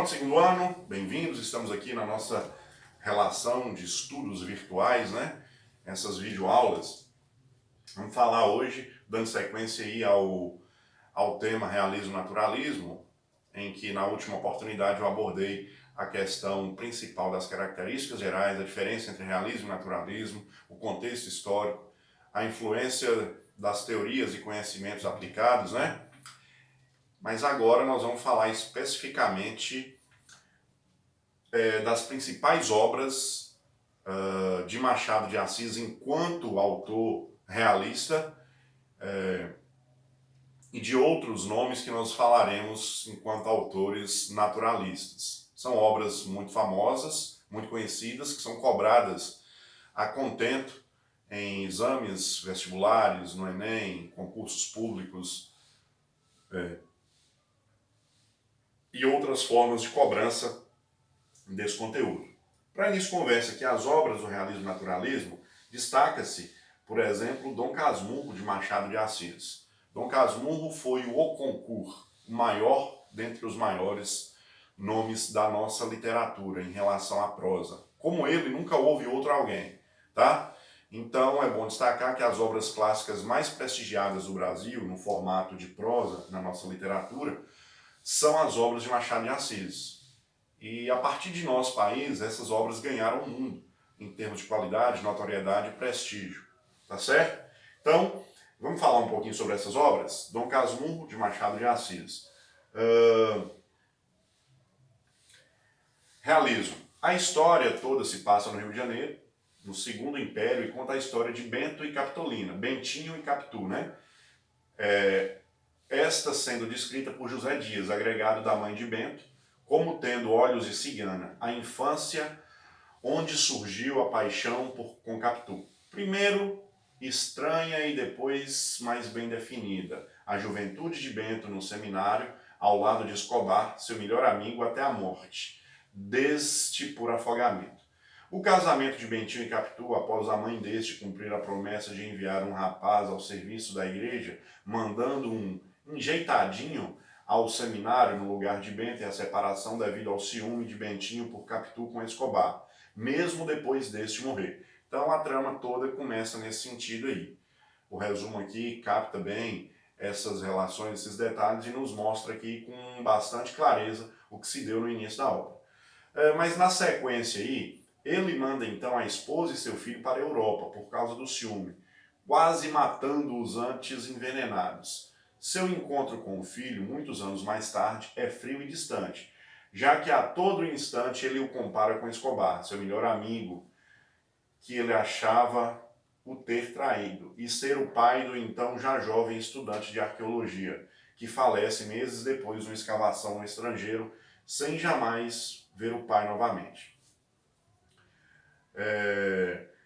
de segundo ano, bem-vindos, estamos aqui na nossa relação de estudos virtuais, né? Essas videoaulas. Vamos falar hoje, dando sequência aí ao tema realismo-naturalismo, em que na última oportunidade eu abordei a questão principal das características gerais, a diferença entre realismo e naturalismo, o contexto histórico, a influência das teorias e conhecimentos aplicados, né? Mas agora nós vamos falar especificamente das principais obras de Machado de Assis enquanto autor realista e de outros nomes que nós falaremos enquanto autores naturalistas. São obras muito famosas, muito conhecidas, que são cobradas a contento em exames vestibulares, no Enem, concursos públicos e outras formas de cobrança desse conteúdo. Para início de conversa aqui, as obras do realismo-naturalismo, destaca-se, por exemplo, Dom Casmurro de Machado de Assis. Dom Casmurro foi o concurso, o maior dentre os maiores nomes da nossa literatura em relação à prosa. Como ele, nunca houve outro alguém, tá? Então é bom destacar que as obras clássicas mais prestigiadas do Brasil, no formato de prosa, na nossa literatura, são as obras de Machado de Assis. E a partir de nosso país, essas obras ganharam o mundo, em termos de qualidade, notoriedade e prestígio. Tá certo? Então, vamos falar um pouquinho sobre essas obras? Dom Casmurro, de Machado de Assis. Realismo. A história toda se passa no Rio de Janeiro, no Segundo Império, e conta a história de Bento e Capitolina, Bentinho e Capitu, né? Esta sendo descrita por José Dias, agregado da mãe de Bento, como tendo olhos de cigana, a infância onde surgiu a paixão com Capitu. Primeiro estranha e depois mais bem definida. A juventude de Bento no seminário, ao lado de Escobar, seu melhor amigo até a morte, deste por afogamento. O casamento de Bentinho e Capitu, após a mãe deste cumprir a promessa de enviar um rapaz ao serviço da igreja, mandando um enjeitadinho ao seminário no lugar de Bento, e a separação devido ao ciúme de Bentinho por Capitu com Escobar, mesmo depois deste morrer. Então a trama toda começa nesse sentido aí. O resumo aqui capta bem essas relações, esses detalhes, e nos mostra aqui com bastante clareza o que se deu no início da obra. Mas na sequência aí, ele manda então a esposa e seu filho para a Europa por causa do ciúme, quase matando-os antes envenenados. Seu encontro com o filho, muitos anos mais tarde, é frio e distante, já que a todo instante ele o compara com Escobar, seu melhor amigo, que ele achava o ter traído, e ser o pai do então já jovem estudante de arqueologia, que falece meses depois de uma escavação no estrangeiro, sem jamais ver o pai novamente.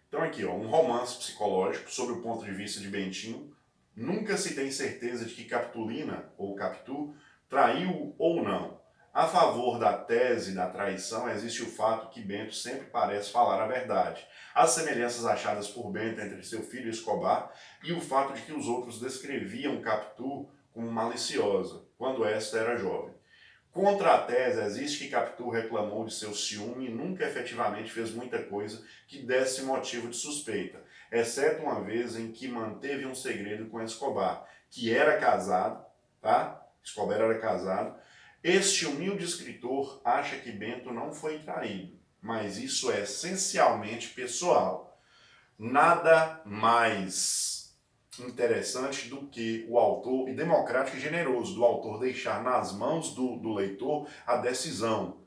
Então aqui, um romance psicológico sob o ponto de vista de Bentinho. Nunca se tem certeza de que Capitolina, ou Capitu, traiu ou não. A favor da tese da traição, existe o fato que Bento sempre parece falar a verdade. As semelhanças achadas por Bento entre seu filho Escobar e o fato de que os outros descreviam Capitu como maliciosa, quando esta era jovem. Contra a tese, existe que Capitu reclamou de seu ciúme e nunca efetivamente fez muita coisa que desse motivo de suspeita, exceto uma vez em que manteve um segredo com Escobar, que era casado, tá? Escobar era casado. Este humilde escritor acha que Bento não foi traído, mas isso é essencialmente pessoal. Nada mais interessante do que o autor, e democrático e generoso do autor, deixar nas mãos do leitor a decisão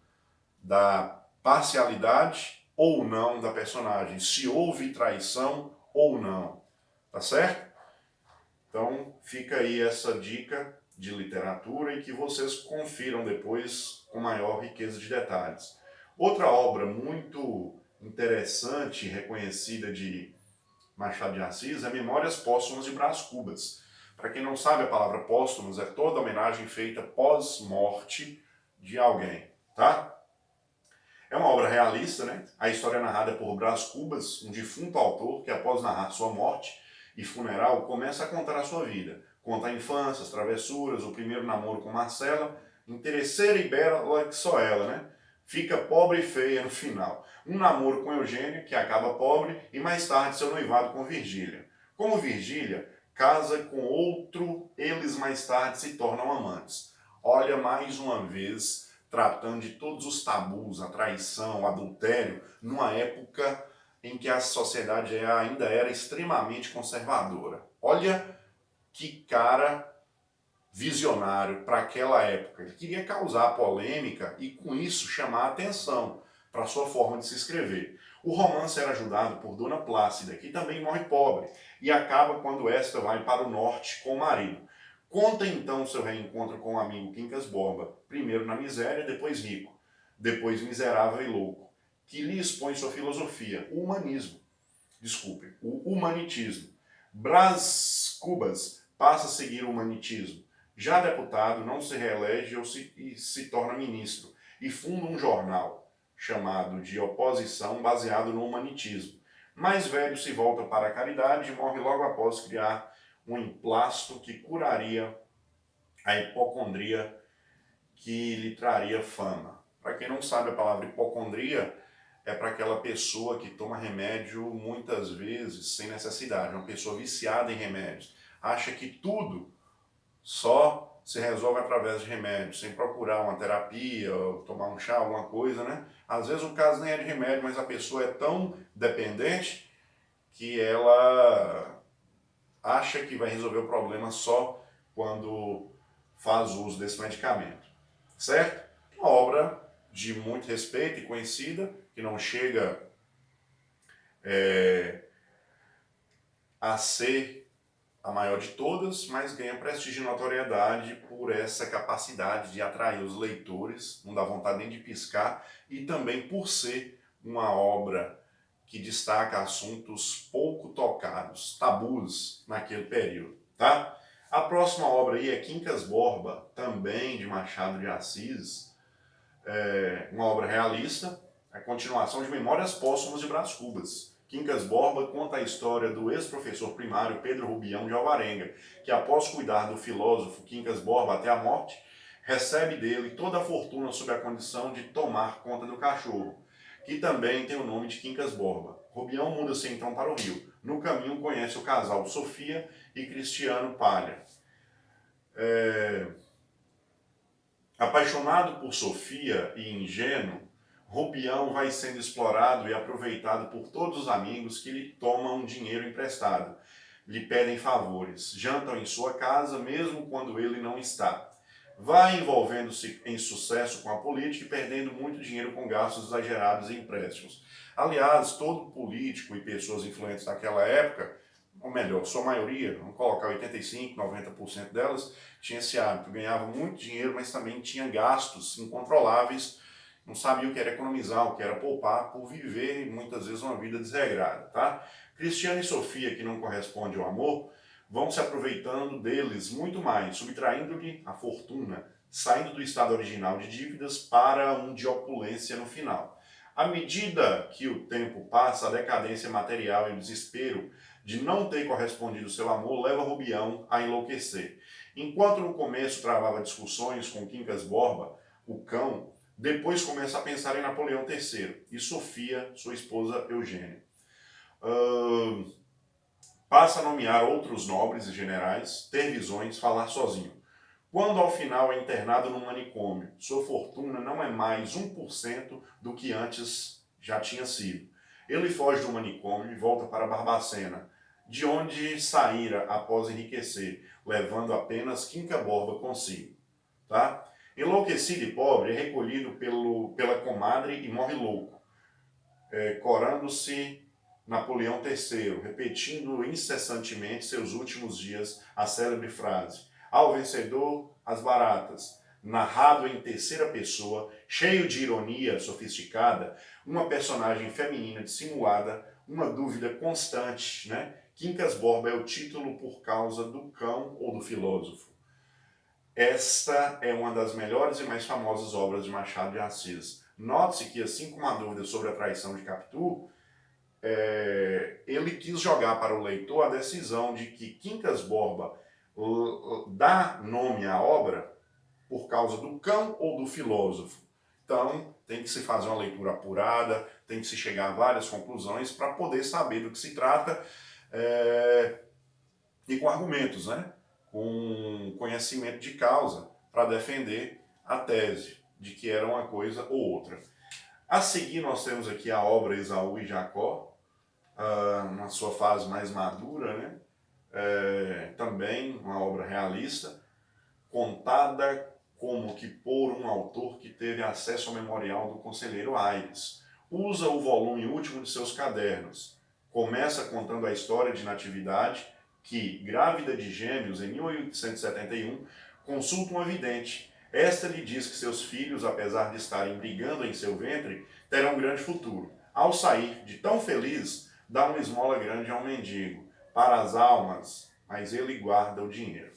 da parcialidade ou não da personagem, se houve traição ou não, tá certo? Então fica aí essa dica de literatura e que vocês confiram depois com maior riqueza de detalhes. Outra obra muito interessante e reconhecida de Machado de Assis é Memórias Póstumas de Brás Cubas. Para quem não sabe, a palavra póstumas é toda homenagem feita pós-morte de alguém, tá? É uma obra realista, né? A história é narrada por Brás Cubas, um defunto autor que, após narrar sua morte e funeral, começa a contar a sua vida. Conta a infância, as travessuras, o primeiro namoro com Marcela, interesseira e bela que só ela, né? Fica pobre e feia no final. Um namoro com Eugênio, que acaba pobre, e mais tarde seu noivado com Virgília. Como Virgília casa com outro, eles mais tarde se tornam amantes. Olha, mais uma vez, tratando de todos os tabus, a traição, o adultério, numa época em que a sociedade ainda era extremamente conservadora. Olha que cara visionário para aquela época. Ele queria causar polêmica e com isso chamar a atenção para sua forma de se escrever. O romance era ajudado por Dona Plácida, que também morre pobre, e acaba quando esta vai para o norte com o marido. Conta então seu reencontro com o amigo Quincas Borba, primeiro na miséria, depois rico, depois miserável e louco, que lhe expõe sua filosofia, o humanismo. Desculpe, o humanitismo. Brás Cubas passa a seguir o humanitismo. Já deputado, não se reelege e se torna ministro e funda um jornal chamado de Oposição, baseado no humanitismo. Mais velho se volta para a caridade e morre logo após criar um emplasto que curaria a hipocondria que lhe traria fama. Para quem não sabe, a palavra hipocondria é para aquela pessoa que toma remédio muitas vezes sem necessidade, uma pessoa viciada em remédios. Acha que tudo só se resolve através de remédios, sem procurar uma terapia, ou tomar um chá, alguma coisa, né? Às vezes o caso nem é de remédio, mas a pessoa é tão dependente que ela acha que vai resolver o problema só quando faz uso desse medicamento, certo? Uma obra de muito respeito e conhecida, que não chega a ser a maior de todas, mas ganha prestígio e notoriedade por essa capacidade de atrair os leitores, não dá vontade nem de piscar, e também por ser uma obra que destaca assuntos pouco tocados, tabus naquele período, tá? A próxima obra aí é Quincas Borba, também de Machado de Assis, uma obra realista, a continuação de Memórias Póstumas de Brás Cubas. Quincas Borba conta a história do ex-professor primário Pedro Rubião de Alvarenga, que após cuidar do filósofo Quincas Borba até a morte, recebe dele toda a fortuna sob a condição de tomar conta do cachorro, que também tem o nome de Quincas Borba. Rubião muda-se então para o Rio. No caminho conhece o casal Sofia e Cristiano Palha. Apaixonado por Sofia e ingênuo, Rubião vai sendo explorado e aproveitado por todos os amigos que lhe tomam dinheiro emprestado, lhe pedem favores, jantam em sua casa mesmo quando ele não está. Vai envolvendo-se em sucesso com a política e perdendo muito dinheiro com gastos exagerados e empréstimos. Aliás, todo político e pessoas influentes daquela época, ou melhor, sua maioria, vamos colocar 85%, 90% delas, tinha esse hábito, ganhava muito dinheiro, mas também tinha gastos incontroláveis, não sabia o que era economizar, o que era poupar, por viver muitas vezes uma vida desregrada, tá? Cristiano e Sofia, que não corresponde ao amor, vão se aproveitando deles muito mais, subtraindo-lhe a fortuna, saindo do estado original de dívidas para um de opulência no final. À medida que o tempo passa, a decadência material e o desespero de não ter correspondido seu amor leva Rubião a enlouquecer. Enquanto no começo travava discussões com Quincas Borba, o cão, depois começa a pensar em Napoleão III e Sofia, sua esposa Eugênia. Passa a nomear outros nobres e generais, ter visões, falar sozinho. Quando ao final é internado no manicômio, sua fortuna não é mais 1% do que antes já tinha sido. Ele foge do manicômio e volta para Barbacena, de onde saíra após enriquecer, levando apenas Quinca Borba consigo. Tá? Enlouquecido e pobre, é recolhido pela comadre e morre louco, corando-se Napoleão III, repetindo incessantemente seus últimos dias a célebre frase: ao vencedor, as baratas. Narrado em terceira pessoa, cheio de ironia sofisticada, uma personagem feminina dissimulada, uma dúvida constante, né? Quincas Borba é o título por causa do cão ou do filósofo. Esta é uma das melhores e mais famosas obras de Machado de Assis. Note-se que, assim como a dúvida sobre a traição de Capitu, ele quis jogar para o leitor a decisão de que Quincas Borba dá nome à obra por causa do cão ou do filósofo? Então, tem que se fazer uma leitura apurada, tem que se chegar a várias conclusões para poder saber do que se trata e com argumentos, né? Com conhecimento de causa para defender a tese de que era uma coisa ou outra. A seguir, nós temos aqui a obra Esaú e Jacó, na sua fase mais madura, né? Também uma obra realista, contada como que por um autor que teve acesso ao memorial do conselheiro Aires. Usa o volume último de seus cadernos. Começa contando a história de Natividade, que, grávida de gêmeos em 1871, consulta uma vidente. Esta lhe diz que seus filhos, apesar de estarem brigando em seu ventre, terão um grande futuro. Ao sair, de tão feliz, dá uma esmola grande a um mendigo, para as almas, mas ele guarda o dinheiro.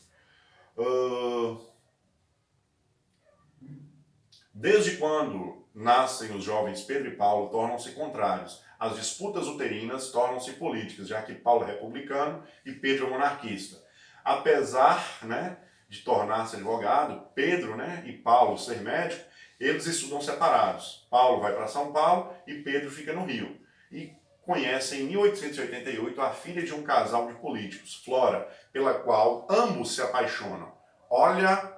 Desde quando nascem os jovens Pedro e Paulo, tornam-se contrários. As disputas uterinas tornam-se políticas, já que Paulo é republicano e Pedro é monarquista. Apesar, né, de tornar-se advogado, Pedro, né, e Paulo ser médico, eles estudam separados. Paulo vai para São Paulo e Pedro fica no Rio. E conhecem em 1888 a filha de um casal de políticos, Flora, pela qual ambos se apaixonam. Olha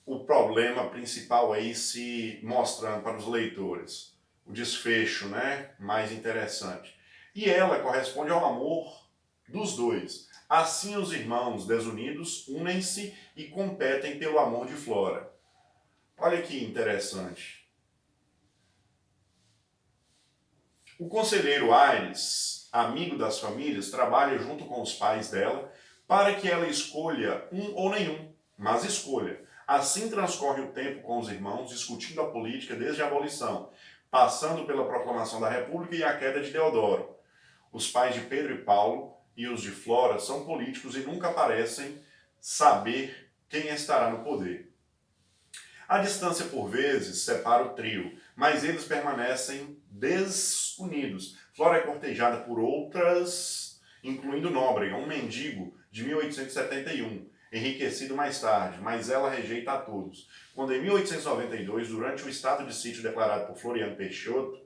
o problema principal aí se mostrando para os leitores. O desfecho, né, mais interessante. E ela corresponde ao amor dos dois. Assim os irmãos desunidos unem-se e competem pelo amor de Flora. Olha que interessante. O conselheiro Aires, amigo das famílias, trabalha junto com os pais dela para que ela escolha um ou nenhum, mas escolha. Assim transcorre o tempo com os irmãos, discutindo a política desde a abolição, passando pela proclamação da República e a queda de Deodoro. Os pais de Pedro e Paulo e os de Flora são políticos e nunca parecem saber quem estará no poder. A distância, por vezes, separa o trio, mas eles permanecem desunidos. Flora é cortejada por outras, incluindo Nóbrega, um mendigo de 1871, enriquecido mais tarde, mas ela rejeita a todos. Quando em 1892, durante o estado de sítio declarado por Floriano Peixoto,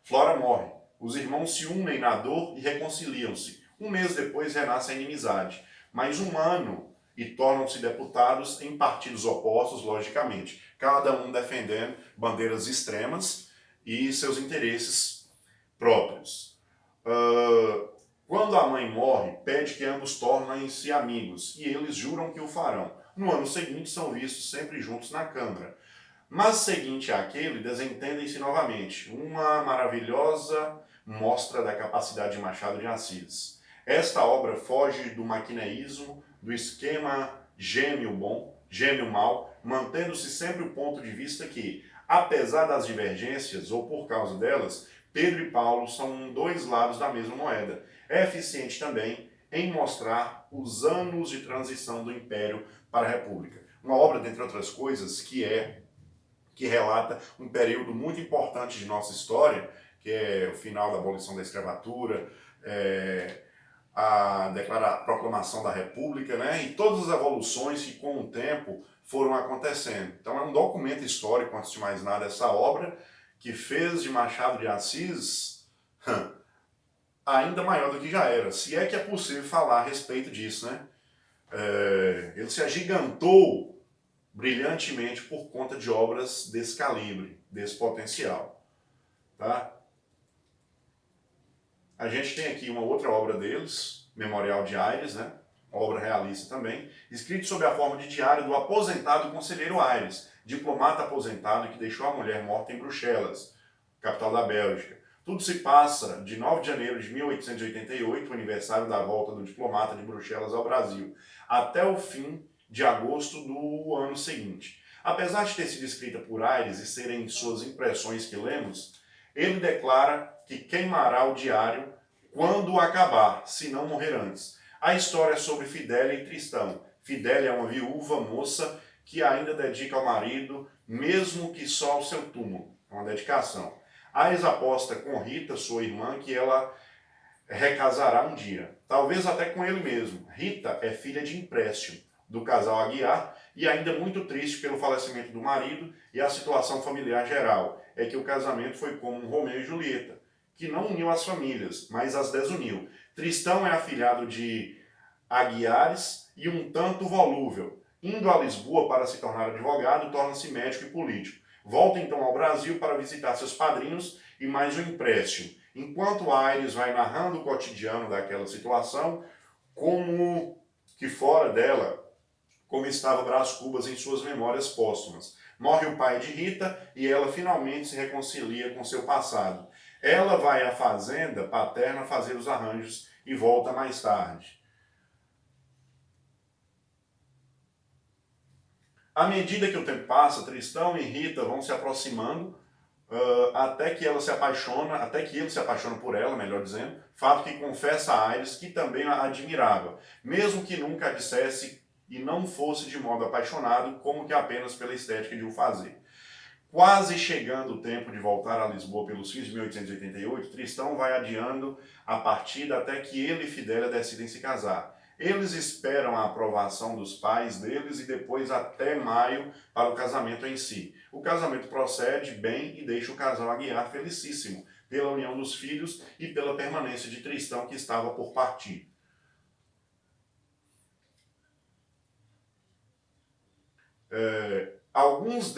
Flora morre. Os irmãos se unem na dor e reconciliam-se. Um mês depois renasce a inimizade. Mais um ano e tornam-se deputados em partidos opostos, logicamente, cada um defendendo bandeiras extremas e seus interesses próprios. Quando a mãe morre, pede que ambos tornem-se amigos, e eles juram que o farão. No ano seguinte, são vistos sempre juntos na Câmara. Mas seguinte àquele, desentendem-se novamente. Uma maravilhosa mostra da capacidade de Machado de Assis. Esta obra foge do maquineísmo, do esquema gêmeo bom, gêmeo mal, mantendo-se sempre o ponto de vista que, apesar das divergências, ou por causa delas, Pedro e Paulo são dois lados da mesma moeda. É eficiente também em mostrar os anos de transição do Império para a República. Uma obra, dentre outras coisas, que relata um período muito importante de nossa história, que é o final da abolição da escravatura, a proclamação da República, né? E todas as evoluções que com o tempo foram acontecendo. Então é um documento histórico, antes de mais nada, essa obra que fez de Machado de Assis ainda maior do que já era, se é que é possível falar a respeito disso, né? Ele se agigantou brilhantemente por conta de obras desse calibre, desse potencial, tá? A gente tem aqui uma outra obra deles, Memorial de Aires, né? Obra realista também, escrito sob a forma de diário do aposentado conselheiro Aires, diplomata aposentado que deixou a mulher morta em Bruxelas, capital da Bélgica. Tudo se passa de 9 de janeiro de 1888, o aniversário da volta do diplomata de Bruxelas ao Brasil, até o fim de agosto do ano seguinte. Apesar de ter sido escrita por Aires e serem suas impressões que lemos, ele declara que queimará o diário quando acabar, se não morrer antes. A história é sobre Fidélia e Tristão. Fidélia é uma viúva moça que ainda dedica ao marido, mesmo que só ao seu túmulo. É uma dedicação. Aires aposta com Rita, sua irmã, que ela recasará um dia. Talvez até com ele mesmo. Rita é filha de empréstimo. do casal Aguiar e ainda muito triste pelo falecimento do marido e a situação familiar geral. É que o casamento foi como um Romeu e Julieta, que não uniu as famílias, mas as desuniu. Tristão é afilhado de Aguiares e um tanto volúvel. Indo a Lisboa para se tornar advogado, torna-se médico e político. Volta então ao Brasil para visitar seus padrinhos e mais um empréstimo. Enquanto Aires vai narrando o cotidiano daquela situação, como que fora dela, como estava Brás Cubas em suas memórias póstumas. Morre o pai de Rita e ela finalmente se reconcilia com seu passado. Ela vai à fazenda paterna fazer os arranjos e volta mais tarde. À medida que o tempo passa, Tristão e Rita vão se aproximando até que ela se apaixona, até que ele se apaixona por ela, melhor dizendo, fato que confessa a Aires que também a admirava, mesmo que nunca a dissesse e não fosse de modo apaixonado, como que apenas pela estética de o fazer. Quase chegando o tempo de voltar a Lisboa pelos fins de 1888, Tristão vai adiando a partida até que ele e Fidélia decidem se casar. Eles esperam a aprovação dos pais deles e depois até maio para o casamento em si. O casamento procede bem e deixa o casal Aguiar felicíssimo pela união dos filhos e pela permanência de Tristão que estava por partir. Alguns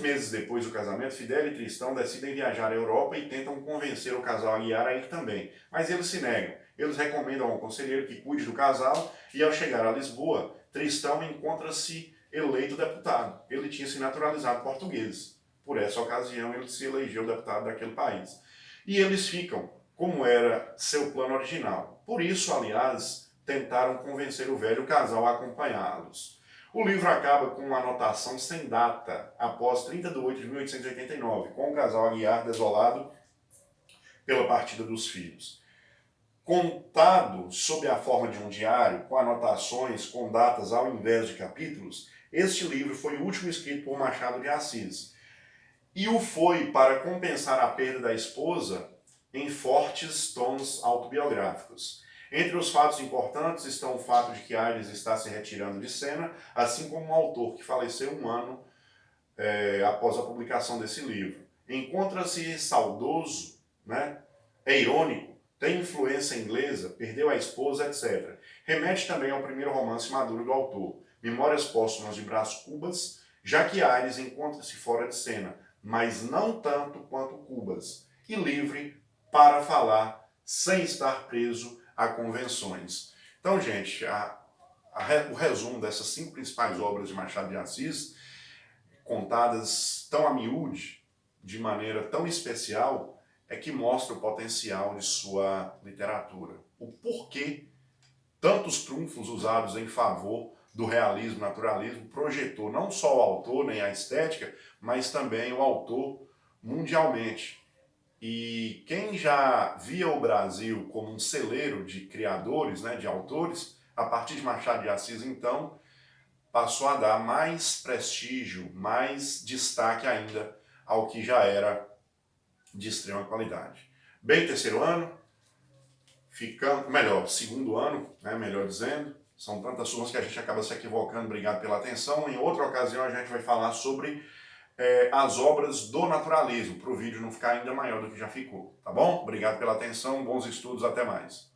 meses depois do casamento, Fidélia e Tristão decidem viajar à Europa e tentam convencer o casal Aguiar a ir também, mas eles se negam. Eles recomendam ao conselheiro que cuide do casal e ao chegar a Lisboa, Tristão encontra-se eleito deputado. Ele tinha se naturalizado português. Por essa ocasião, ele se elegeu deputado daquele país. E eles ficam, como era seu plano original. Por isso, aliás, tentaram convencer o velho casal a acompanhá-los. O livro acaba com uma anotação sem data, após 30 de 8 de 1889, com o casal Aguiar desolado pela partida dos filhos. Contado sob a forma de um diário, com anotações, com datas ao invés de capítulos, este livro foi o último escrito por Machado de Assis. E o foi para compensar a perda da esposa em fortes tons autobiográficos. Entre os fatos importantes estão o fato de que Aires está se retirando de cena, assim como um autor que faleceu um ano após a publicação desse livro. Encontra-se saudoso, né? É irônico, tem influência inglesa, perdeu a esposa, etc. Remete também ao primeiro romance maduro do autor, Memórias Póstumas de Brás Cubas, já que Aires encontra-se fora de cena, mas não tanto quanto Cubas, e livre para falar sem estar preso a convenções. Então, gente, o resumo dessas 5 principais obras de Machado de Assis, contadas tão a miúde, de maneira tão especial, é que mostra o potencial de sua literatura. O porquê tantos trunfos usados em favor do realismo, naturalismo, projetou não só o autor, nem a estética, mas também o autor mundialmente. E quem já via o Brasil como um celeiro de criadores, né, de autores, a partir de Machado de Assis, então, passou a dar mais prestígio, mais destaque ainda ao que já era de extrema qualidade. Bem, terceiro ano, segundo ano, né, melhor dizendo, são tantas turmas que a gente acaba se equivocando, obrigado pela atenção. Em outra ocasião a gente vai falar sobre as obras do naturalismo, para o vídeo não ficar ainda maior do que já ficou, tá bom? Obrigado pela atenção, bons estudos, até mais.